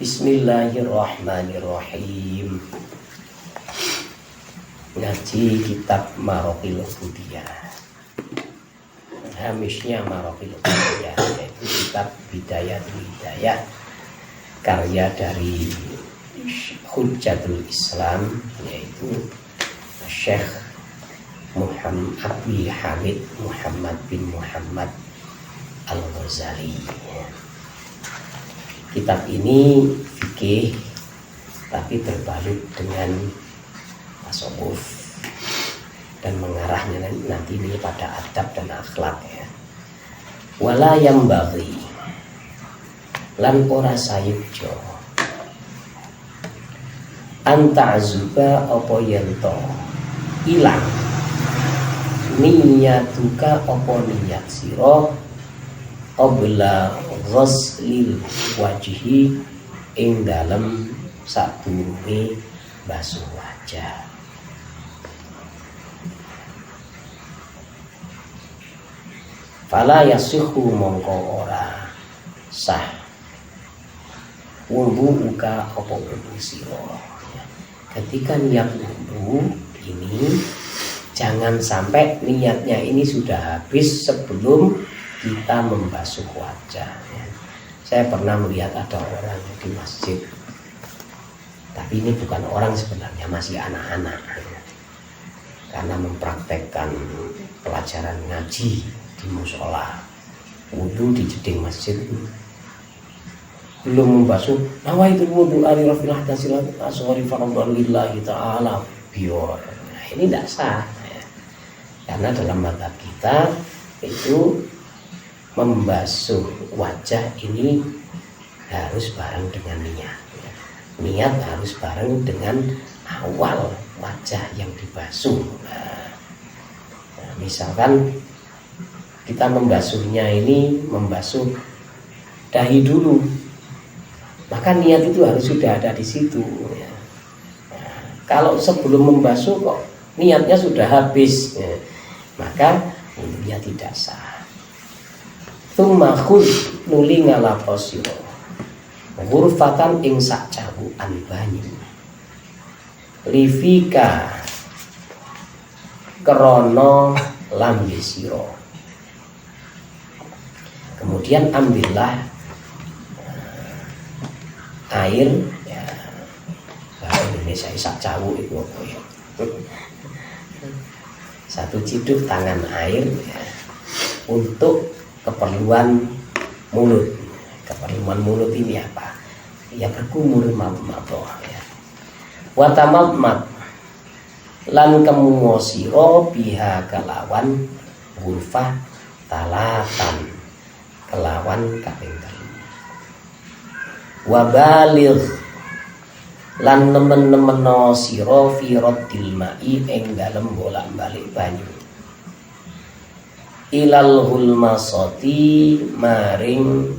Bismillahirrahmanirrahim. Ngaji kitab Maraqil Hudiyah. Hamisnya Maraqil Hudiyah, yaitu kitab Bidayah karya dari Hujjatul Islam, yaitu Syekh Muhammad Abi Hamid Muhammad bin Muhammad Al-Ghazali. Kitab ini fikih tapi berbalut dengan tasawuf dan mengarahnya nanti ini pada adab dan akhlak ya. Wala yang bagi lan ora sayukjo anta'zuba apa yento ilang niyatuka apa niyat siro qabla ghuslil wajhi ing dalem sadurunge basuh wajah. Fala yasihu mongko ora sah wudu uka apa wudu siro. Ketika niat wudu ini jangan sampai niatnya ini sudah habis sebelum kita membasuh wajah. Saya pernah melihat ada orang di masjid, tapi ini bukan orang sebenarnya, masih anak-anak, karena mempraktekkan pelajaran ngaji di musola, wudu di jeding masjid, belum membasuh. Nawaitul wudu ari rafil hadasil asghari fardhan lillahi ta'ala bior. Nah, ini tidak sah ya. Karena dalam mata kita itu membasuh wajah ini harus bareng dengan niat. Niat harus bareng dengan awal wajah yang dibasuh. Nah, misalkan kita membasuhnya ini membasuh dahi dulu, maka niat itu harus sudah ada di situ. Nah, kalau sebelum membasuh kok niatnya sudah habis, maka wudunya tidak sah. Tsumma khudh nuli ngalapo sira ghurfatan ing sak cabukan banyu livika krana lambe sira. Kemudian ambillah air ya, bahasa Indonesia sak cawu itu apa ya, satu ciduk tangan air ya, untuk keperluan mulut. Keperluan mulut ini apa? Ya berkumur mabuk ya. Wa tamadmad lan kemu sira biha kelawan ghurfah talatan kelawan kaping 3. Wa baligh lan nemen-nemen sira fi raddil ma'i ing dalem bolak-balik banyu ilal hulmasati maring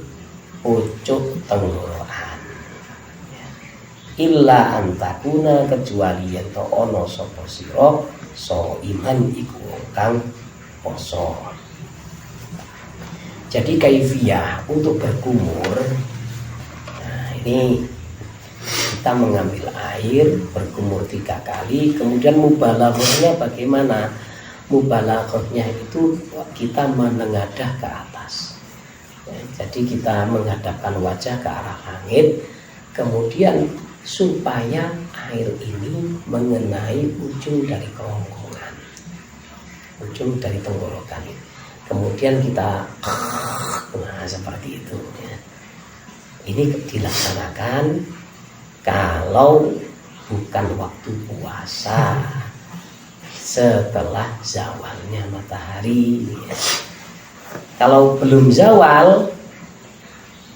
pucuk tenggorokan. Illa antakuna kecuali yen to ana sapa sira so iman iku kang poso. Jadi kaifiyah untuk berkumur, nah ini kita mengambil air berkumur 3 kali, kemudian mubalaghahnya bagaimana? Mubalaghahnya itu kita menengadah ke atas ya, jadi kita menghadapkan wajah ke arah langit, kemudian supaya air ini mengenai ujung dari kerongkongan, ujung dari tenggorokan, kemudian kita nah seperti itu ya. Ini dilaksanakan kalau bukan waktu puasa, setelah zawalnya matahari ya. Kalau belum zawal,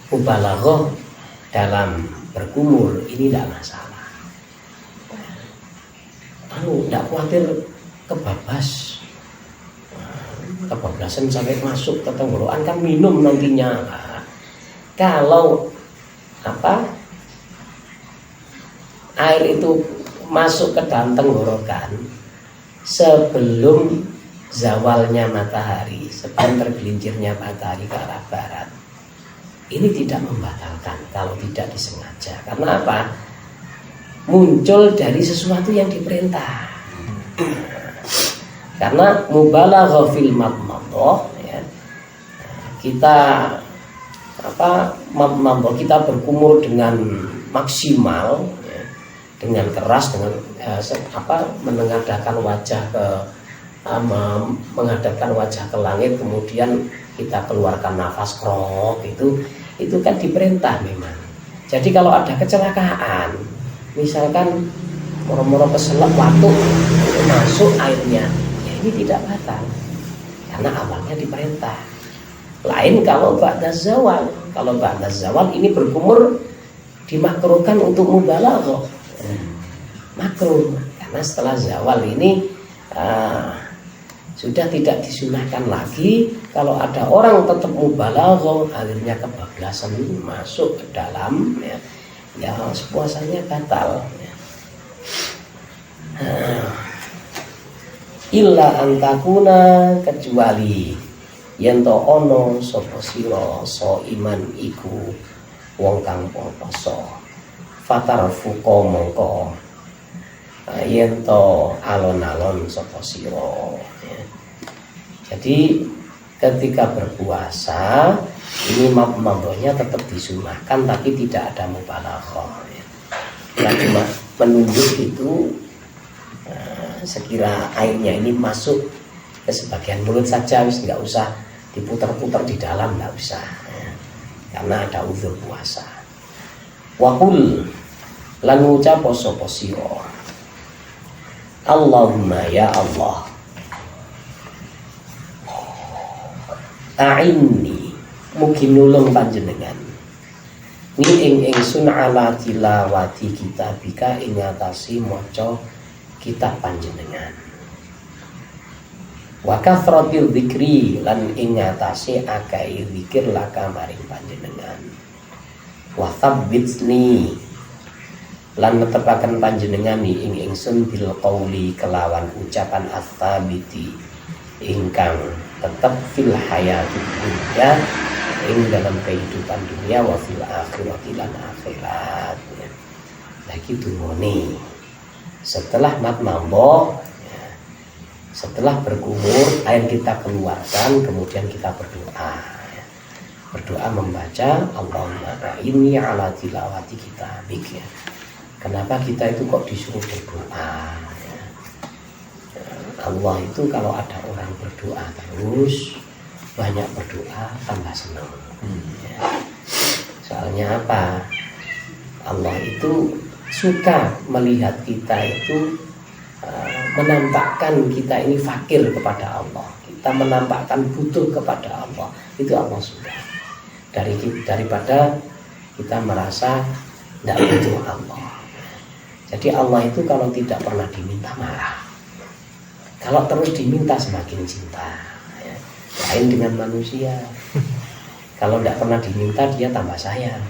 mubalaghah dalam berkumur ini tidak masalah. Tidak khawatir kebabas, kebablasan sampai masuk ke tenggorokan, kan minum nantinya. Kalau air itu masuk ke dalam tenggorokan sebelum zawalnya matahari, sebelum tergelincirnya matahari ke arah barat, ini tidak membatalkan kalau tidak disengaja. Karena apa? Muncul dari sesuatu yang diperintah. Karena mubalaghah fil madmadah, ya, kita kita berkumur dengan maksimal, ya, dengan keras, dengan menengadahkan wajah menghadapkan wajah ke langit, kemudian kita keluarkan nafas krok, itu kan diperintah memang. Jadi kalau ada kecelakaan, misalkan moro-moro keselak waktu masuk airnya, ya ini tidak batal karena awalnya diperintah. Lain kalau ba'da zawal. Kalau ba'da zawal ini berkumur dimakruhkan untuk mubalaghah. Makruh karena setelah zawal ini sudah tidak disunahkan lagi. Kalau ada orang tetap mubalaghah, akhirnya kebablasan masuk ke dalam, ya puasanya batal. Illa antakuna, kecuali yen to ono sapa sira so iman iku wong kang poso fatar fuko mongko yen to alon-alon sapa sira. Jadi ketika berpuasa ini mabdohnya tetap disunahkan tapi tidak ada mubalaghah. Kita cuma menunjuk itu sekira airnya ini masuk ke sebagian mulut saja, wis nggak usah diputar-putar di dalam, nggak usah, karena ada uzur puasa. Waqul lan ngucap sapa sira Allahumma ya Allah a'inni, mugi nulung panjenengan ni ingsun ala tilawati kitabika ing atase maca kitab panjenengan, wa kathratil dzikri lan ing atase akeh zikir laka maring panjenengan, wa tsabbitni lan netepaken panjenengan ing ingsun bil qauli kelawan ucapan as-sabiti ingkang tetep fil hayati dunya, ing dalam kehidupan dunia, wa fil akhirati lan akhirat. Lagi dungone setelah matmambo, setelah berkumur air kita keluarkan, kemudian kita berdoa. Berdoa membaca Allahumma a'inni ala tilawati kitabik. Kenapa kita itu kok disuruh berdoa? Allah itu kalau ada orang berdoa terus, banyak berdoa tambah senang. Soalnya apa? Allah itu suka melihat kita itu menampakkan kita ini fakir kepada Allah, kita menampakkan butuh kepada Allah. Itu Allah suka. Daripada kita merasa tidak butuh Allah. Jadi Allah itu kalau tidak pernah diminta marah, kalau terus diminta semakin cinta. Lain dengan manusia, kalau tidak pernah diminta dia tambah sayang.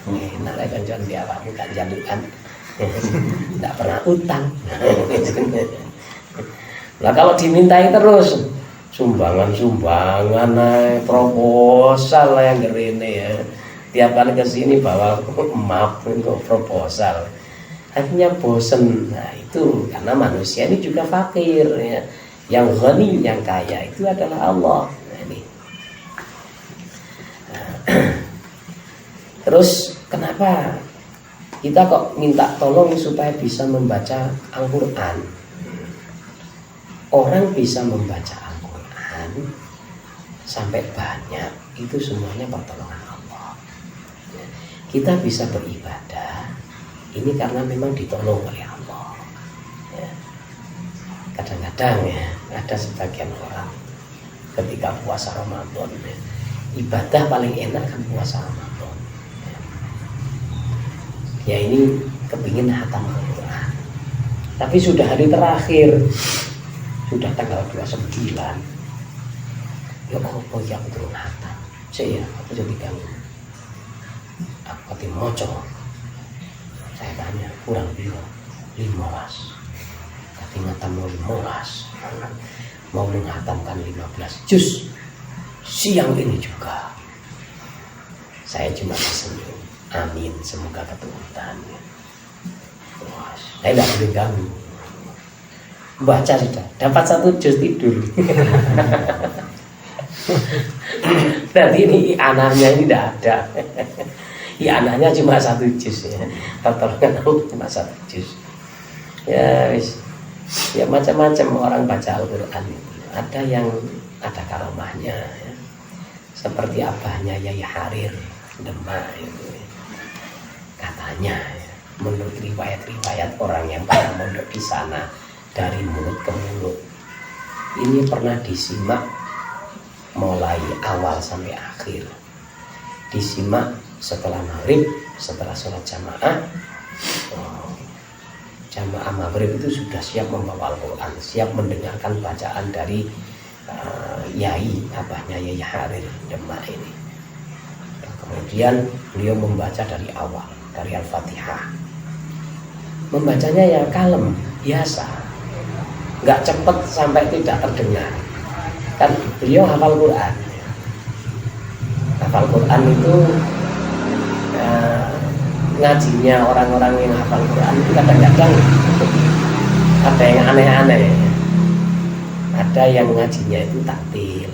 Enak lah kan dia bukan jadukan, tidak pernah utang. Nah kalau dimintai terus sumbangan, proposal lah yang gerene ya. Tiap kali kesini bawa map untuk proposal, akhirnya bosen. Nah itu karena manusia ini juga fakir ya. Yang ghani, yang kaya itu adalah Allah. Nah, ini. Terus kenapa kita kok minta tolong supaya bisa membaca Al-Quran? Orang bisa membaca Al-Quran sampai banyak, itu semuanya pertolongan Allah. Kita bisa beribadah ini karena memang ditolong oleh Allah. Kadang-kadang ya ada sebagian orang ketika puasa Ramadan, ibadah paling enak kan puasa Ramadan. Ya ini kepingin hatam Al-Quran, tapi sudah hari terakhir, sudah tanggal 29, ya apa yang turun hatam saya aku jadi ganggu, aku kati moco, saya tanya kurang biru 15, kati ngatam 15, mau menghatamkan 15 juz siang ini juga. Saya cuma tersenyum. Amin, semoga keturutan. Saya tidak boleh ganggu. Baca sudah, dapat 1 juz tidur. Berarti ini anaknya ini tidak ada. Ya anaknya cuma 1 juz ya. Pertolongan cuma 1 juz. Ya wis. Ya macam-macam orang baca Al-Qur'an itu. Ada yang ada karomahnya ya. Seperti abahnya Yai Harir Demak itu. Katanya ya, menurut riwayat-riwayat orang yang pernah mondok di sana dari mulut ke mulut. Ini pernah disimak mulai awal sampai akhir. Disimak setelah maghrib, setelah sholat jamaah. Jamaah maghrib itu sudah siap membawa Al-Quran, siap mendengarkan bacaan dari Yai, abahnya Yai Harir Demak ini. Kemudian beliau membaca dari awal, dari Al-Fatihah. Membacanya ya kalem, biasa, nggak cepat sampai tidak terdengar. Kan beliau hafal Quran. Hafal Quran itu ngajinya orang-orang yang hafal Quran itu kadang-kadang ada yang aneh-aneh. Ada yang ngajinya itu taktil.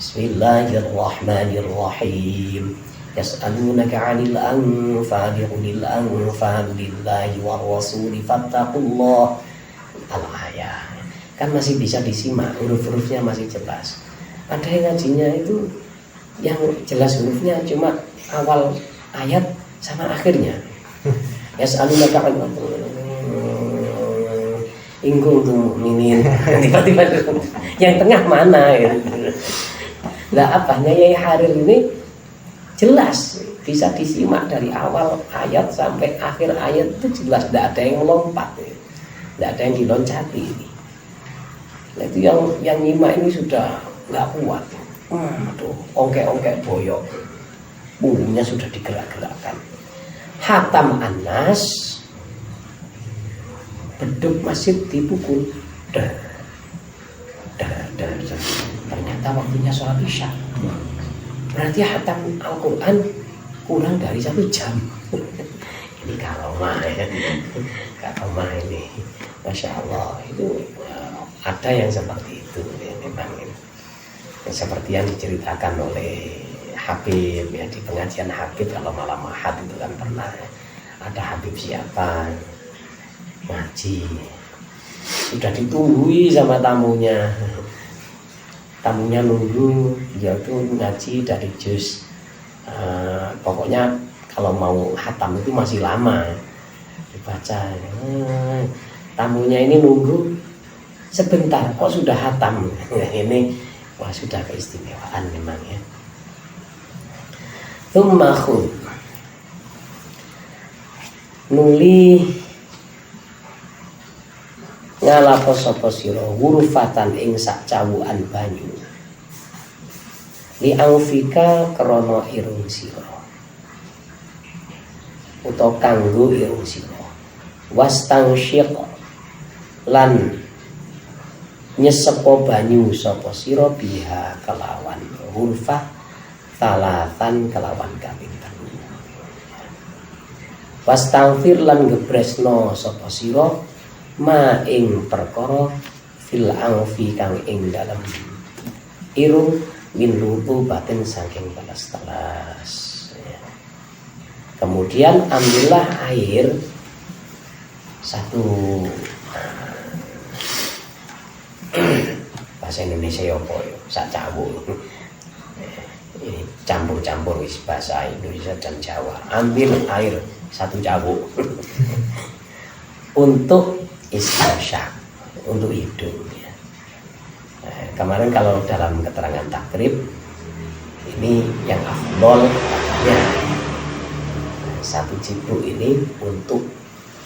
Bismillahirrahmanirrahim. Yas'alunaka 'anil anfali qulil anfalu lillahi war rasuli fattaqullah. Al-ayah. Kan masih bisa disimak, huruf-hurufnya masih jelas. Ada yang ngajinya itu yang jelas hurufnya cuma awal ayat sama akhirnya. Yas'alunaka 'anil ingkung minin. Tiba-tiba yang tengah mana ya? Lah abahnya Yai Harir ini jelas bisa disimak dari awal ayat sampai akhir ayat itu jelas, tidak ada yang lompat, tidak ada yang diloncati. Nah, itu yang nyimak ini sudah nggak kuat. Aduh, ongkek-ongkek boyok, punggungnya sudah digerak-gerakkan. Hatam Anas beduk masjid dipukul. Ternyata waktunya sholat isya. Berarti hatam Al-Quran kurang dari 1 jam. Ini karomah ya. Karomah ini, Masya Allah. Itu ada yang seperti itu ya, memang ini. Seperti yang diceritakan oleh Habib ya, di pengajian Habib kalau malam Ahad itu kan pernah ya. Ada Habib siapa ngaji, sudah ditungguin sama tamunya nunggu, dia tuh ngaji dari juz pokoknya kalau mau hatam itu masih lama dibaca. Tamunya ini nunggu sebentar kok sudah hatam. Ini wah sudah keistimewaan memang ya. Tsumma nuli ngalapo sapa sira hurufatan ing sak cawukan banyu li aufika krana irung sira utawa kanggo irung sira wastangsyq lan nyesepo banyu sapa sira biha kelawan hurufah talatan kelawan kaping 3 wastangfir lan gebresno sapa sira ma ing perkara fil angfi kang ing dalam irung min rutu batin saking telas-telas ya. Kemudian ambillah air satu bahasa Indonesia ya apa ya sak cawuk ini campur-campur wis bahasa Indonesia dan Jawa. Ambil air 1 cawuk untuk istinsyak, untuk hidung ya. Nah, kemarin kalau dalam keterangan takrib ini yang afdol katanya 1 cipruk ini untuk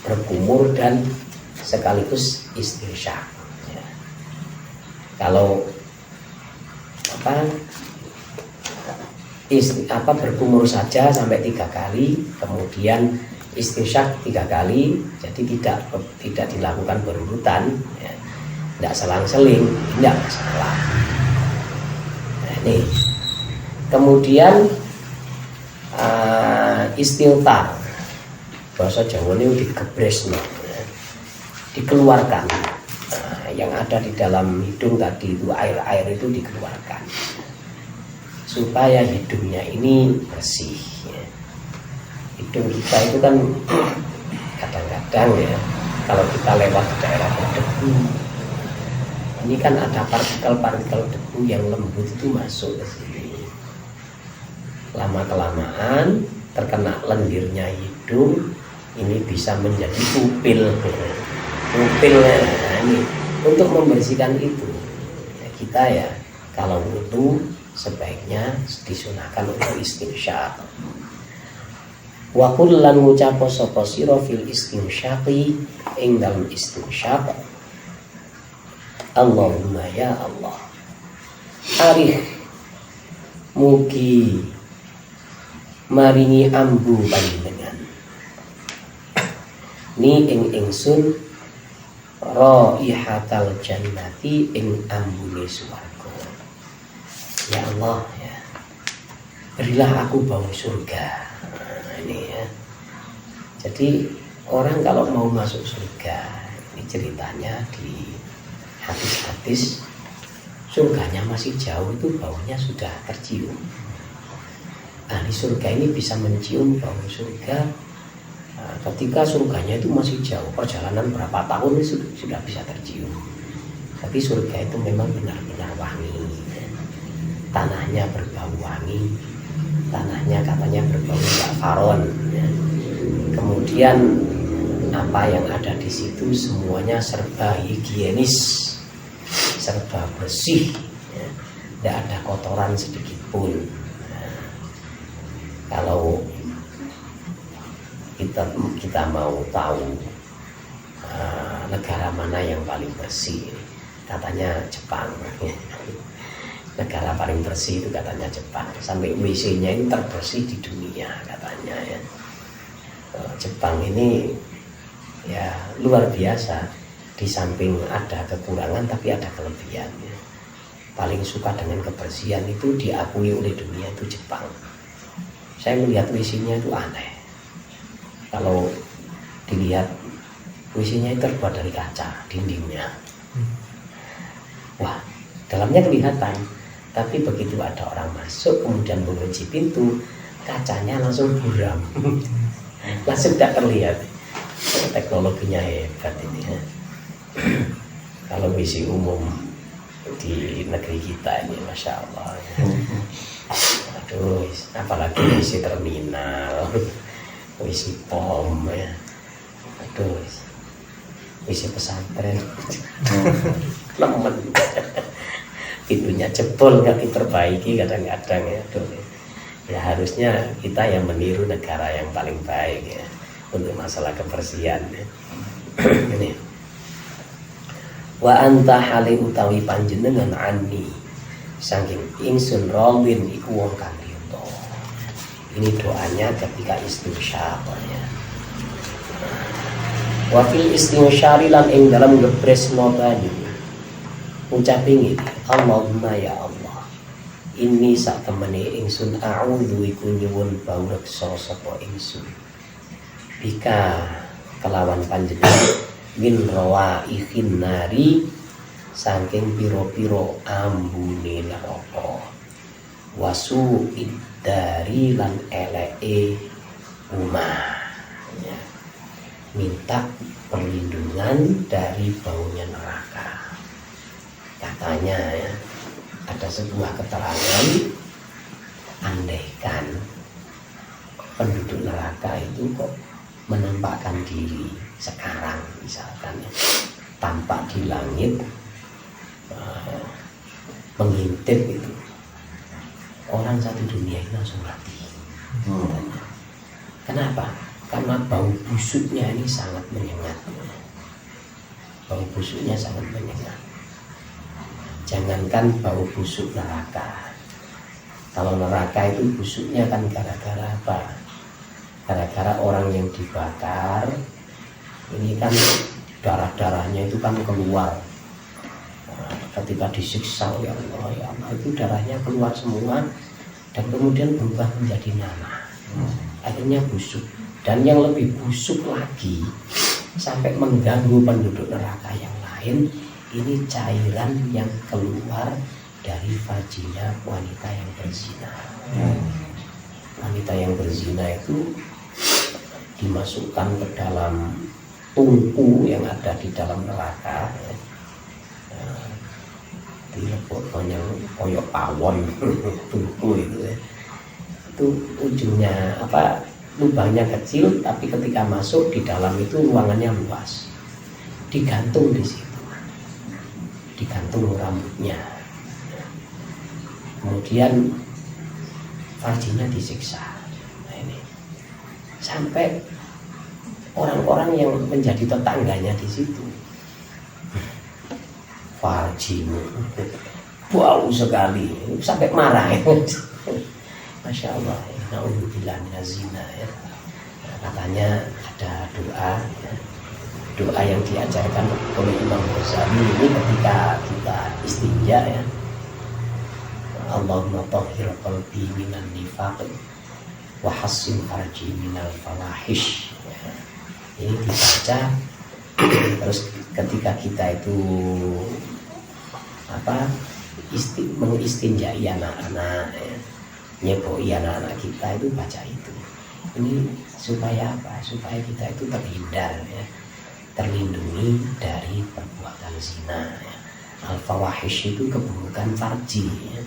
berkumur dan sekaligus istinsyak ya. Kalau berkumur saja sampai 3 kali, kemudian istinsyak 3 kali, jadi tidak dilakukan berurutan ya. Tidak selang-seling, tidak masalah. Nah, ini kemudian istiltar, bahasa Jawa ini digebresno, dikeluarkan. Yang ada di dalam hidung tadi itu air itu dikeluarkan supaya hidungnya ini bersih. Hidung kita itu kan kadang-kadang ya, kalau kita lewat di daerah berdebu, ini kan ada partikel-partikel debu yang lembut itu masuk ke sini. Lama-kelamaan terkena lendirnya hidung, ini bisa menjadi pupil. Pupilnya ini untuk membersihkan itu. Kita ya kalau wudu sebaiknya disunahkan untuk istinsyaq. Wa kullan ngucapo sapa sira fil istinsyaqi ing dalem istinsyaq. Allahumma ya Allah. Arif mugi maringi ambu panjenengan. Ni ing ingsun raihatal jannati ing ambune swarga. Ya Allah ya. Berilah aku bau surga. Ini ya. Jadi orang kalau mau masuk surga, ini ceritanya di hadis-hadis, surganya masih jauh itu baunya sudah tercium. Ahli surga ini bisa mencium bau surga ketika surganya itu masih jauh, perjalanan berapa tahun itu sudah bisa tercium. Tapi surga itu memang benar-benar wangi. Tanahnya berbau wangi. Tanahnya katanya berbau zafaron. Kemudian apa yang ada di situ semuanya serba higienis, serba bersih, tidak ada kotoran sedikit pun. Kalau kita mau tahu negara mana yang paling bersih, katanya Jepang. Negara paling bersih itu katanya Jepang. Sampai WC-nya ini terbersih di dunia katanya ya. Jepang ini ya luar biasa. Di samping ada kekurangan tapi ada kelebihan ya. Paling suka dengan kebersihan itu diakui oleh dunia itu Jepang. Saya melihat WC-nya itu aneh. Kalau dilihat WC-nya itu terbuat dari kaca dindingnya. Wah, dalamnya kelihatan. Tapi begitu ada orang masuk kemudian mengunci pintu, kacanya langsung buram. Langsung tidak terlihat. Teknologinya hebat ini ya. Kalau WC umum di negeri kita ini Masya Allah. Aduh, apalagi WC terminal, WC pom ya. Aduh, WC pesantren. Lemen. Pintunya jebol, nggak diperbaiki kadang-kadang ya. Aduh. Ya harusnya kita yang meniru negara yang paling baik ya untuk masalah kebersihan ya. Ini. Wa anta hale utawi panjenengan ani saking ingsun rawin iku wong kang rito. Ini doanya ketika istinsyaq ya. Wa fil istinsyari lan ing dalam ngebresno banyu ucap ini Allahumma ya Allah ini sak temene ingsun a'udzu iku nyuwun baureksa sapa ingsun bika kelawan panjenengan min rawa'ihin nari saking piro-piro ambune neraka wasu iddari lan eleke umah ya. Minta perlindungan dari baunya neraka. Katanya ya, ada sebuah keterangan andaikan penduduk neraka itu kok menampakkan diri sekarang misalkan ya, tampak di langit mengintip itu orang satu dunia itu langsung mati. Kenapa? Karena bau busuknya ini sangat menyengat. Bau busuknya sangat menyengat. Jangankan bau busuk neraka. Kalau neraka itu busuknya kan gara-gara apa? Gara-gara orang yang dibakar, ini kan darah-darahnya itu kan keluar. Ketika disiksa ya Allah, itu darahnya keluar semua dan kemudian berubah menjadi nanah. akhirnya busuk. Dan yang lebih busuk lagi sampai mengganggu penduduk neraka yang lain, ini cairan yang keluar dari vagina wanita yang berzina. Wanita yang berzina itu dimasukkan ke dalam tungku yang ada di dalam neraka, dilebokkan yang koyok pawon tungku itu ya. Itu ujungnya apa, lubangnya kecil, tapi ketika masuk di dalam itu ruangannya luas, digantung di situ, digantung rambutnya, kemudian vaginnya disiksa. Nah ini sampai orang-orang yang menjadi tetangganya di situ, vagina bau sekali, sampai marah ya. Masya Allah, na'udzubillah minazina ya. Katanya ada doa ya. Doa yang diajarkan oleh Imam Ghazali ini ketika kita istinja ya. Allahumma tahhir qalbi minan nifaq wa hassin farji minal fawahish ya. Ini dibaca terus ketika kita itu apa mengistinjai anak-anak ya, nyeboi anak-anak kita itu baca itu. Ini supaya apa? Supaya kita itu terhindar ya, terlindungi dari perbuatan zina ya. Al-fawahish itu keburukan farji ya.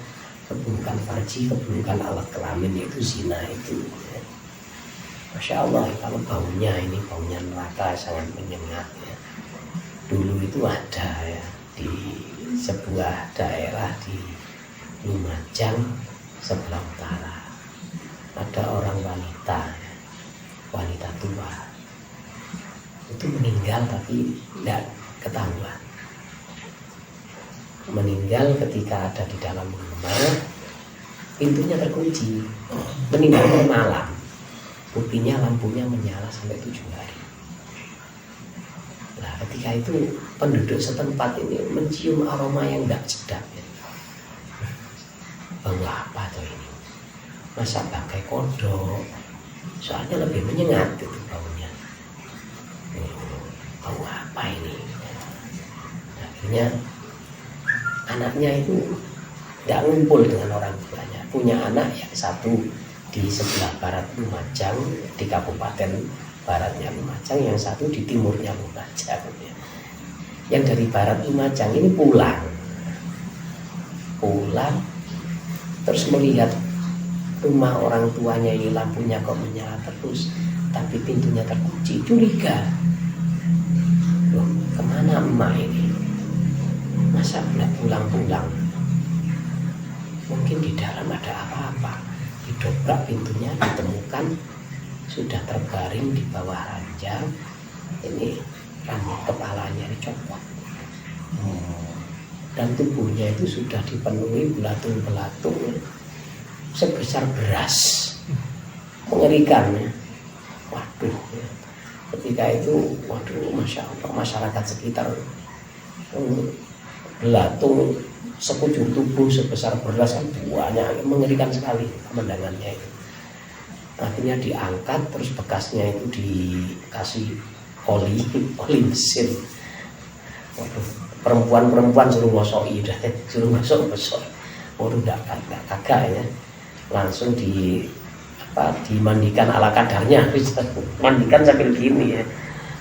Keburukan farji, keburukan alat kelamin, yaitu zina itu ya. Masya Allah, kalau baunya ini baunya neraka sangat menyengat ya. Dulu itu ada ya di sebuah daerah di Lumajang sebelah utara, ada orang wanita tua itu meninggal tapi tidak ketahuan. Meninggal ketika ada di dalam rumah, pintunya terkunci, meninggal malam, buktinya lampunya menyala sampai 7 hari. Nah ketika itu penduduk setempat ini mencium aroma yang tidak sedap ya. Bau apa tuh ini? Masa bangkai kodok? Soalnya lebih menyengat itu baunya. Bau apa ini? Akhirnya anaknya itu tidak ngumpul dengan orang tuanya. Punya anak yang satu di sebelah barat Lumajang, di kabupaten baratnya Lumajang, yang satu di timurnya Lumajang. Yang dari barat Lumajang ini pulang terus melihat rumah orang tuanya ini lampunya kok menyala terus, tapi pintunya terkunci, curiga. Loh, kemana emak ini? Masa nggak pulang-pulang? Mungkin di dalam ada apa-apa. Didobrak pintunya, ditemukan sudah terbaring di bawah ranjang. Ini rambut kepalanya dicopot. Dan tubuhnya itu sudah dipenuhi belatung-belatung sebesar beras. Mengerikan ya. Waduh ya. Ketika itu, waduh, Masya Allah, masyarakat sekitar belatung sekujur tubuh sebesar beras kan banyak, mengerikan sekali pemandangannya itu. Akhirnya diangkat, terus bekasnya itu dikasih oli mesin. Waduh, perempuan suruh ngosoi, suruh gosok. Waduh, enggak kagak ya. Langsung dimandikan ala kadarnya, mandikan sambil gini ya,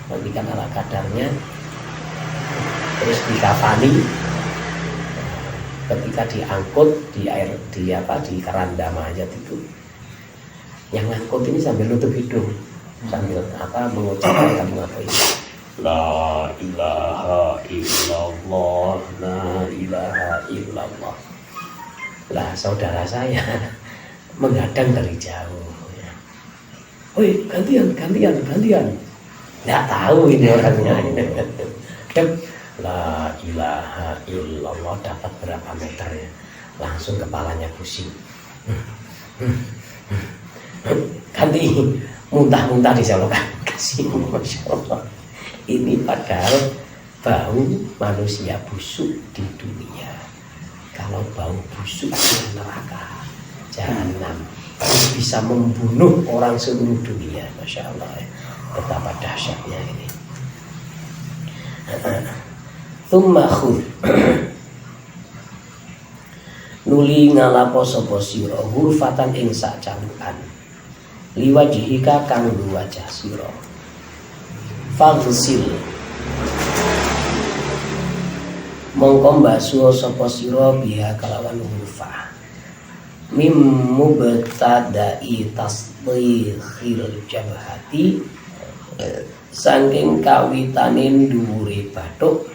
mandikan ala kadarnya, terus dikafani. Ketika diangkut di air di keranda mayat itu, yang ngangkut ini sambil nutup hidung, sambil mengucapkan kalimat La ilaha illallah, la ilaha illallah. Lah saudara saya menghadang dari jauh ya. Woi, gantian. Nggak tahu ini orangnya. La ilaha illallah, dapat berapa meter ya. Langsung kepalanya pusing. Ganti, muntah-muntah diselokan kasih. Masya Allah. Ini padahal bau manusia busuk di dunia. Kalau bau busuk di neraka jahanam bisa membunuh orang seluruh dunia. Masya Allah ya. Betapa dahsyatnya ini. Tsumma khudh nuli ngalapo sapa sira hurfatan ing sak calukan liwajhika kang wajah sira faghsil mongko mbasuh sapa sira biha kalawan hurfa mim mubtada'i tasdikhil jabhati saking kawitaning dhuwure bathuk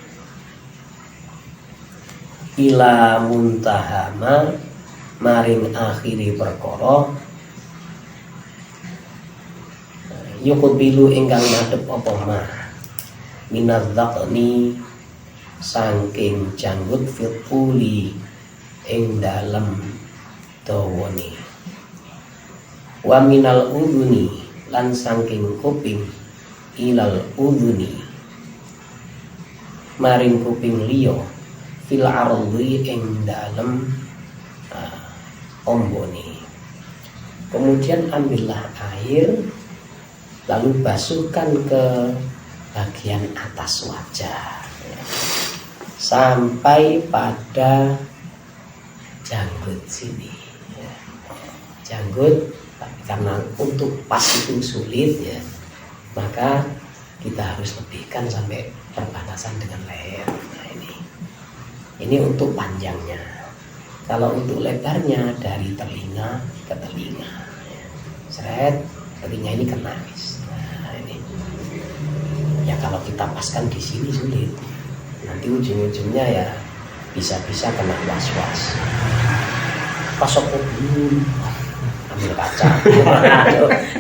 ila muntahama maring akhiri perkara yuqbilu ingkang madhep apa mah minadzaqni saking janggut fiquli ing dalem dawane wa minal udhuni lan saking kuping ilal udhuni maring kuping liya fil ardi ing dalem ombone. Kemudian ambillah air lalu basuhkan ke bagian atas wajah sampai pada janggut sini ya. Janggut, tapi karena untuk pas itu sulit ya, maka kita harus lebihkan sampai perbatasan dengan leher. Ini untuk panjangnya. Kalau untuk lebarnya dari telinga ke telinga, seret telinga ini kena. Nah, ini. Ya kalau kita paskan di sini sulit. Nanti ujung-ujungnya ya bisa-bisa kena was-was. Pasok dulu, ambil kaca,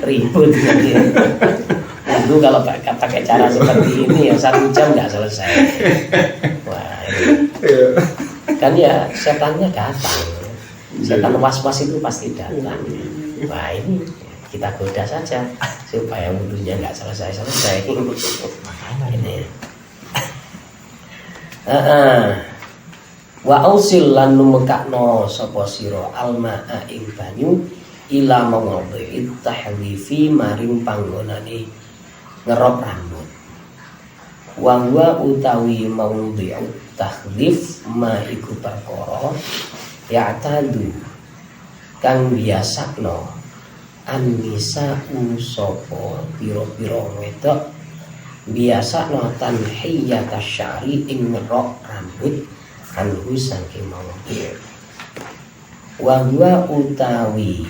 ribut nanti. Itu kalau pakai cara seperti ini ya 1 jam nggak selesai. Wah, ini. Kan ya setannya datang. Setan was-was itu pasti datang. Wah, ini kita goda saja supaya wudhunya nggak selesai. Ini. Wa ausil lan numekakno sapa sira almaa ing banyu ila mawadhi tahdhifi maring panggonane ngerok rambut. Wa huwa utawi mawadhi tahdhif ma iku perkara ya'tadu kang biasakno annisa sapa pira-pira wedok biasakno tanhiyata syari ing ngerok rambut anhu saking mawadhi. Wa huwa utawi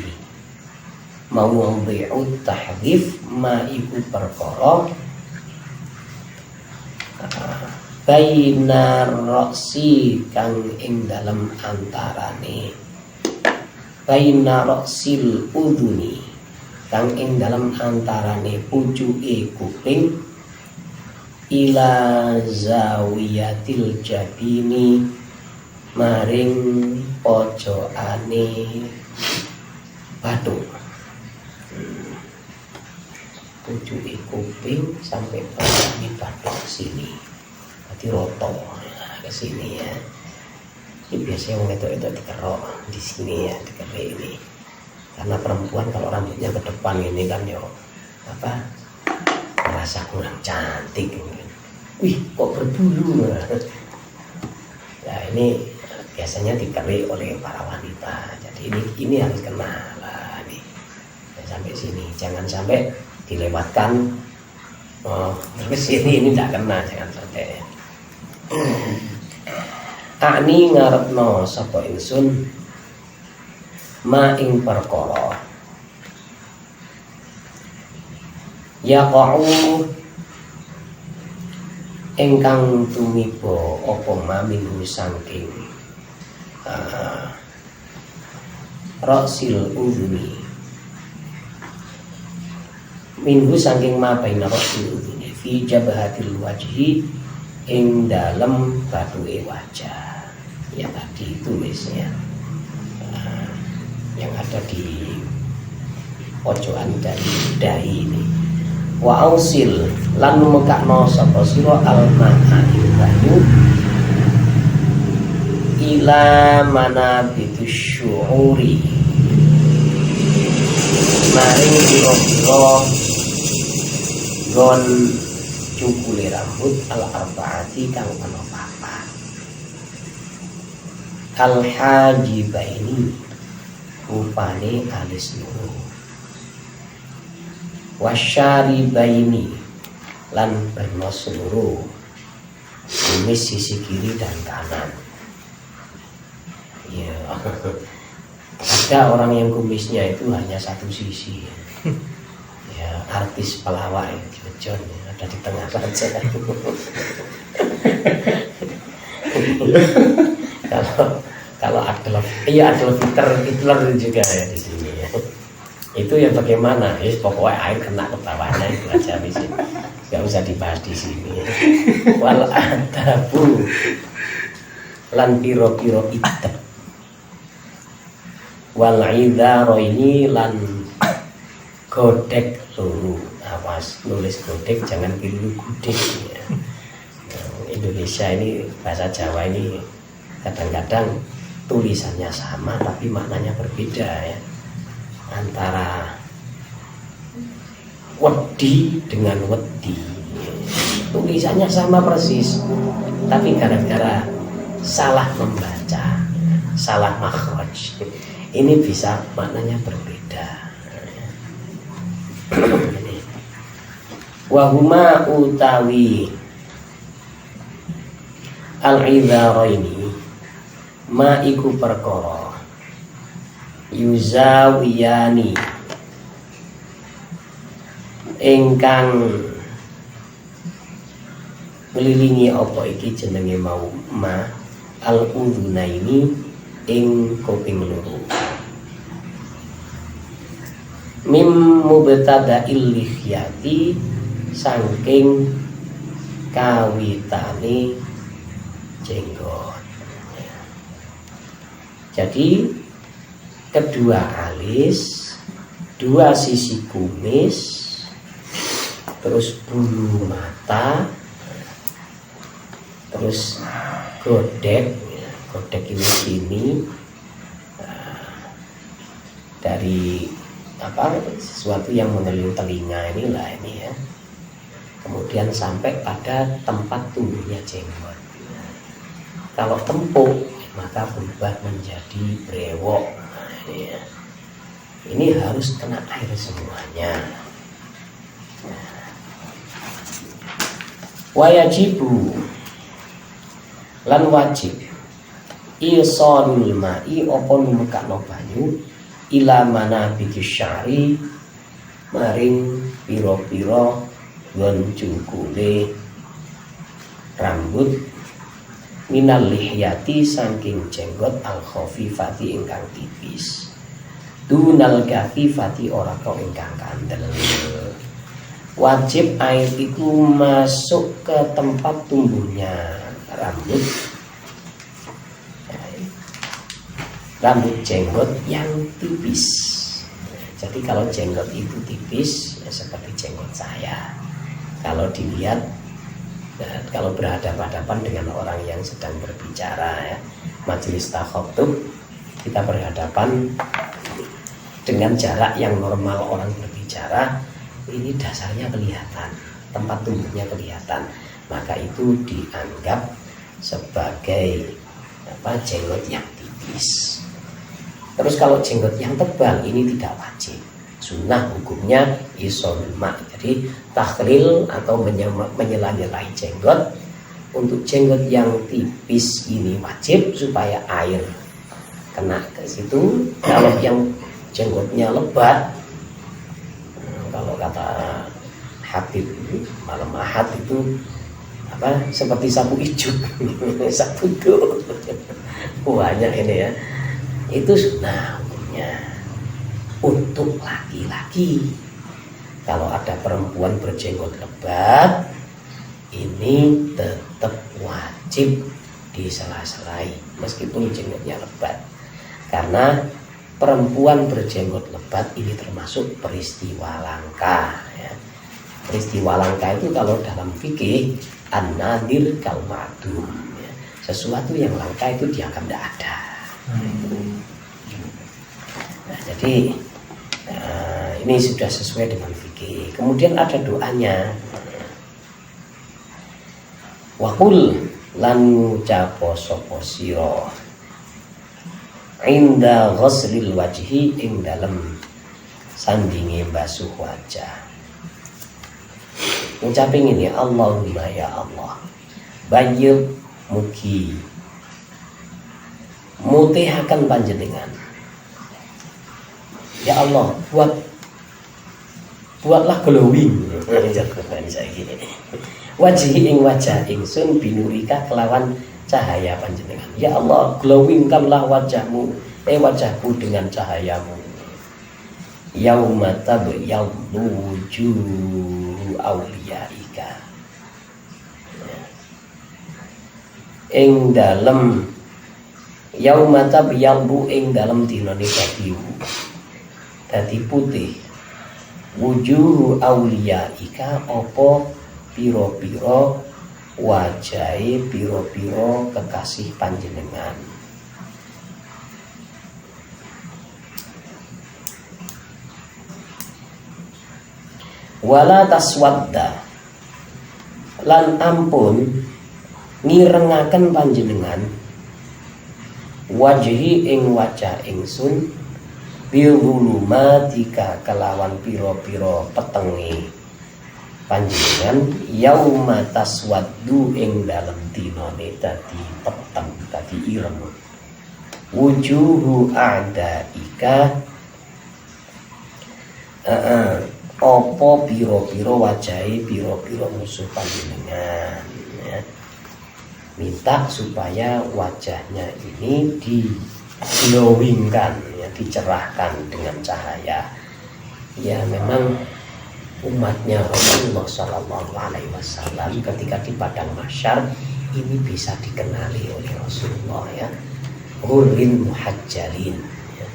mawadhi tahdhif ma iku perkara baina roksi kang ing dalam antarane baina roksil udhuni kang ing dalam antarane pucuke kuping ila zawiyatil jabini maring pojokane batu. Pucuke kuping sampai pojokane batu sini. Di roto ke sini ya. Ini biasanya orang itu dikerok di sini ya, dikerok ini. Karena perempuan kalau rambutnya ke depan ini kan yo apa? Merasa kurang cantik. Wih, kok berbulu. Nah, ini biasanya dikerok oleh para wanita. Jadi ini harus kena lah nih. Sampai sini, jangan sampai dilewatkan. Oh, terus ini tidak kena, jangan sampai. Ani ngarepno sapa ingsun ma ing perkara yaqa'u ingkang tumiba apa maminhu saking rasil udhuni minhu saking ma baina rasil udhuni fi jabhatil wajhi ing dalam batuke wajah yang tadi itu misalnya yang ada di pojokan dari dahi ini. Wa ausil lan numekakno sapa sira alma'a ing banyu ila mana bitus syu'uri maring pira-pira gon cukule rambut al arbaati kang ana papat. Al hajibaini rupane alis loro. Wasyaribaini lan bernos loro. Kumis sisi kiri dan kanan. Ya, ada orang yang kumisnya itu hanya satu sisi. Ya, artis pelawak ya, ada di tengah saja. Kalau Adolf Hitler juga ya di sini ya. Itu ya bagaimana? Pokoknya air kena ke bawahnya itu aja di sini. Gak usah dibahas di sini. Wal adabu lan piro-piro idab. Wal idharo ini lan godek loro. Awas nulis godek jangan keliru gudeg ya. Indonesia ini bahasa Jawa ini kadang-kadang tulisannya sama tapi maknanya berbeda ya. Antara wedi dengan wedi, tulisannya sama persis, tapi gara-gara salah membaca, salah makhraj, ini bisa maknanya berbeda. Wahuma utawi al-idharaini ma iku perkara yuzawiyani ingkang ngelilingi apa iki jenenge mau ma al udhunaini ing kuping loro mim mubtada'il lihyati saking kawitane jenggot. Jadi kedua alis, dua sisi kumis, terus bulu mata, terus godek ini sini dari apa sesuatu yang mengelilingi telinga inilah ini ya. Kemudian sampai pada tempat tumbuhnya jenggot. Kalau tempuk maka berubah menjadi brewok. Ini, ya. Ini harus kena air semuanya. Wajibu lan wajib isolul ma'i apa numekakno banyu ila mana bikisyari maring piro-piro gon cukule rambut minal lihyati saking jenggot al khafifati ingkang tipis dunal kafifati ora kok ingkang kandel. Wajib air itu masuk ke tempat tumbuhnya rambut jenggot yang tipis. Jadi kalau jenggot itu tipis ya seperti jenggot saya. Kalau dilihat kalau berhadapan-hadapan dengan orang yang sedang berbicara ya, majelis takhotub, kita berhadapan dengan jarak yang normal orang berbicara, ini dasarnya kelihatan, tempat tumbuhnya kelihatan, maka itu dianggap sebagai jenggot yang tipis. Terus kalau jenggot yang tebal ini tidak wajib. Sunnah hukumnya isolul ma'. Jadi takhlil atau menyela-nyelai jenggot. Untuk jenggot yang tipis ini wajib supaya air kena ke situ. Kalau yang jenggotnya lebat, kalau kata Habib malam Ahad itu seperti sapu ijuk, sapu duk. Banyak ini ya. Itu sunnah hukumnya. Untuk laki-laki, kalau ada perempuan berjenggot lebat, ini tetap wajib disela-selai meskipun jenggotnya lebat, karena perempuan berjenggot lebat ini termasuk peristiwa langka ya. Peristiwa langka itu kalau dalam fikih an-nadir kal ma'dum ya. Sesuatu yang langka itu dianggap tidak ada. Nah, jadi ini sudah sesuai dengan fikih. Kemudian ada doanya. Wakul lan ngucapo sapa sira inda ghuslil wajhi ing dalem sandinge basuh wajah. Ngucapin ini, Allahumma ya Allah, bayyib mugi mutihaken panjenengan. Ya Allah, buatlah glowing. Wajhi ing wajah ingsun binurika kelawan cahaya panjenengan. Ya Allah, glowingkanlah wajahmu, wajahku dengan cahayamu. Yauma tabyaddu wujuhu awliyaika. Ing dalem yauma tabyaddu ing dalem dinane dadi putih. Wujuhu awliyaika apa piro-piro wajahe piro-piro kekasih panjenengan. Wala taswadda lan ampun ngirengaken panjenengan wajhi ing wajah ingsun biwulumatika kelawan piro-piro petenge panjenengan yauma taswaddu ing dalem dinane dadi peteng dadi ireng wujuhu a'daika apa piro-piro wajahe piro-piro musuh panjenengan ya. Minta supaya wajahnya ini diglowingkan ya, dicerahkan dengan cahaya. Ya memang umatnya Rasulullah Shallallahu Alaihi Wasallam ketika di padang mahsyar ini bisa dikenali oleh Rasulullah ya, hurrin muhajjalin ya,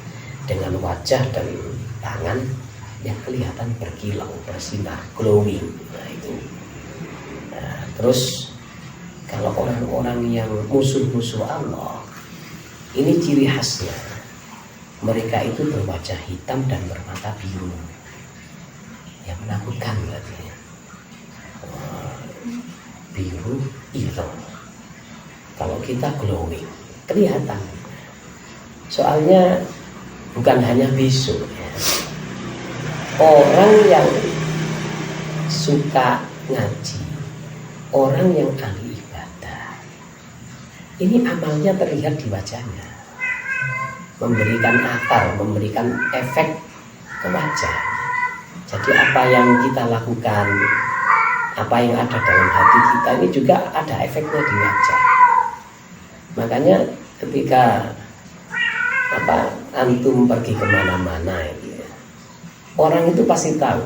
dengan wajah dan tangan yang kelihatan berkilau, bersinar, glowing. Nah itu. Nah, terus kalau orang-orang yang musuh-musuh Allah, ini ciri khasnya. Mereka itu berwajah hitam dan bermata biru. Yang menakutkan berarti. Biru, ireng. Kalau kita glowing, kelihatan. Soalnya bukan hanya bisu ya. Orang yang suka ngaji, orang yang ahli ibadah, ini amalnya terlihat di wajahnya, memberikan akar, memberikan efek ke wajah. Jadi apa yang kita lakukan, apa yang ada dalam hati kita ini juga ada efeknya di wajah. Makanya ketika antum pergi kemana-mana ini, orang itu pasti tahu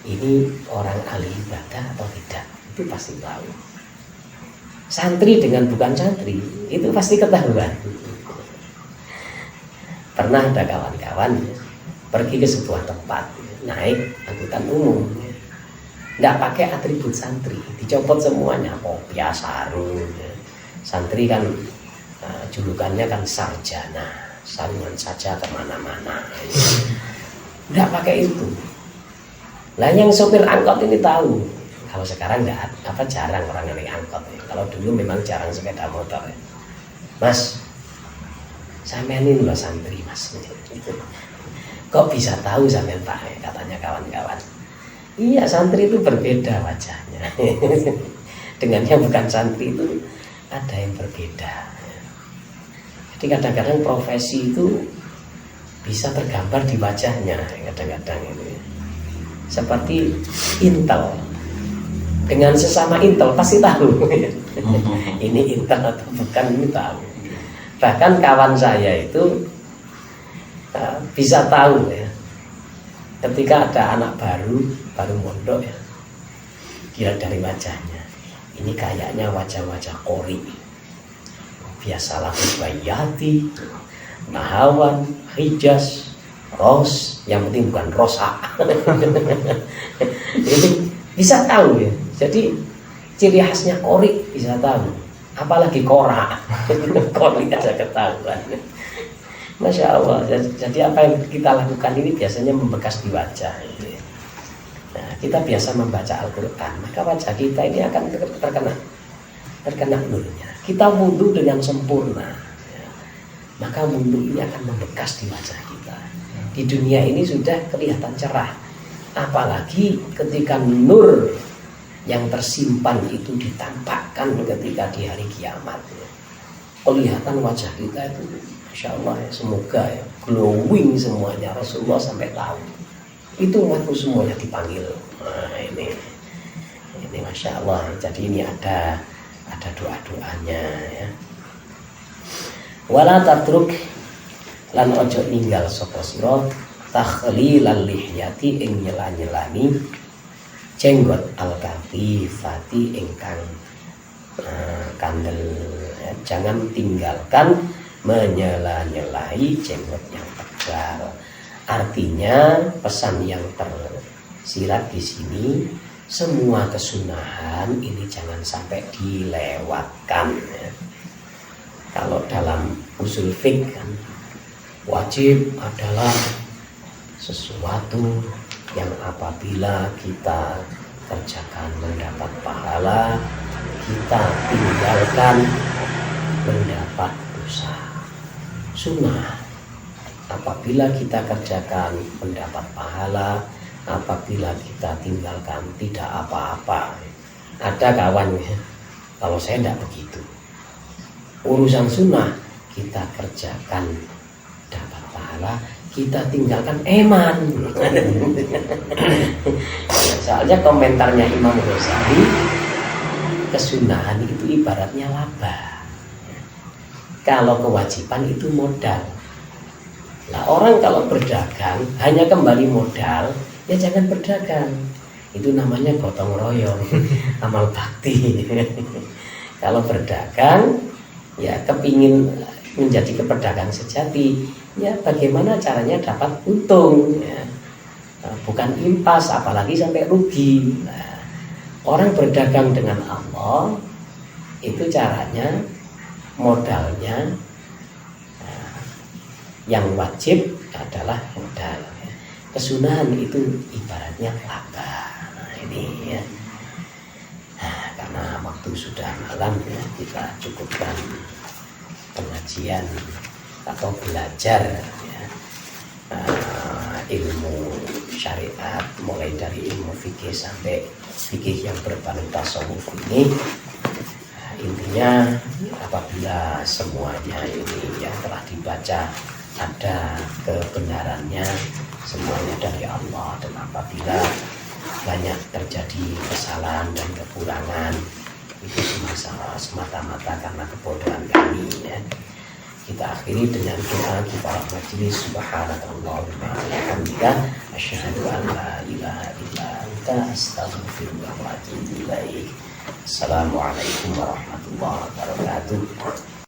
ini orang ahli ibadah atau tidak, itu pasti tahu. Santri dengan bukan santri itu pasti ketahuan. Pernah ada kawan-kawan pergi ke sebuah tempat, naik angkutan umum, nggak pakai atribut santri, dicopot semuanya, kopiah, sarung. Santri kan julukannya kan sarjana, sarungan saja kemana-mana. Nggak pakai itu. Lah yang sopir angkot ini tahu. Kalau sekarang nggak, jarang orang yang naik angkot. Ya. Kalau dulu memang jarang sepeda motor. Ya. Mas, sampean ini loh santri mas. Gitu. Kok bisa tahu sampean Pak? Ya, katanya kawan-kawan. Iya santri itu berbeda wajahnya. Dengan yang bukan santri itu ada yang berbeda. Jadi kadang-kadang profesi itu bisa tergambar di wajahnya kadang-kadang ini. Seperti Intel. Dengan sesama Intel pasti tahu. Ini Intel atau bukan ini tahu. Bahkan kawan saya itu bisa tahu ya. Ketika ada anak baru mondok ya. Dilihat dari wajahnya. Ini kayaknya wajah-wajah qori. Biasalah Bayati, Nahawan, Hijaz, Ros, yang penting bukan Rosa. Itu bisa tahu ya. Jadi ciri khasnya qori bisa tahu. Apalagi Qora. Qori ada ketahuan. Masya Allah. Jadi apa yang kita lakukan ini biasanya membekas di wajah. Nah, kita biasa membaca Al-Quran, maka wajah kita ini akan terkena nurnya. Kita wudhu dengan sempurna, maka wudhu ini akan membekas di wajah kita. Di dunia ini sudah kelihatan cerah, apalagi ketika nur yang tersimpan itu ditampakkan ketika di hari kiamat. Kelihatan wajah kita itu, Masya Allah ya, semoga ya, glowing semuanya. Rasulullah sampai tahu itu umatku semuanya dipanggil. Nah, ini Masya Allah. Jadi ini ada doa-doanya ya. Wala tatruk lan ojo ninggal sapa sira takhlilal lihyati ing nyela-nyelani jenggot al-kafifati ingkang kandel ya. Jangan tinggalkan menyela-nyelai jenggot yang tebal. Artinya pesan yang tersirat di sini, semua kesunahan ini jangan sampai dilewatkan ya. Kalau dalam usul fiqh kan, wajib adalah sesuatu yang apabila kita kerjakan mendapat pahala, kita tinggalkan mendapat dosa. Sunnah apabila kita kerjakan mendapat pahala, apabila kita tinggalkan tidak apa-apa. Ada kawan ya, kalau saya tidak begitu. Urusan sunnah kita kerjakan dapat pahala, kita tinggalkan eman. Soalnya komentarnya Imam Ghazali, kesunahan itu ibaratnya laba. Kalau kewajiban itu modal. Nah, orang kalau berdagang hanya kembali modal, ya jangan berdagang. Itu namanya gotong royong, amal bakti. Kalau berdagang, ya kepingin menjadi kepedagang sejati, ya bagaimana caranya dapat untung, ya. Bukan impas, apalagi sampai rugi. Nah, orang berdagang dengan Allah itu caranya, modalnya yang wajib adalah modal. Kesunahan itu ibaratnya laba. Nah, ini ya. Nah, karena waktu sudah malam ya, kita cukupkan pengajian atau belajar ya, ilmu syariat, mulai dari ilmu fikih sampai fikih yang berbau tasawuf ini. Intinya apabila semuanya ini yang telah dibaca ada kebenarannya, semuanya dari Allah, dan apabila banyak terjadi kesalahan dan kekurangan itu semata-mata karena kebodohan kami ya. Kita akhiri dengan doa kifarah majelis. Subhanakallahumma wa bihamdika asyhadu an la ilaha illa anta astaghfiruka wa atubu ilaik. Assalamualaikum warahmatullahi wabarakatuh.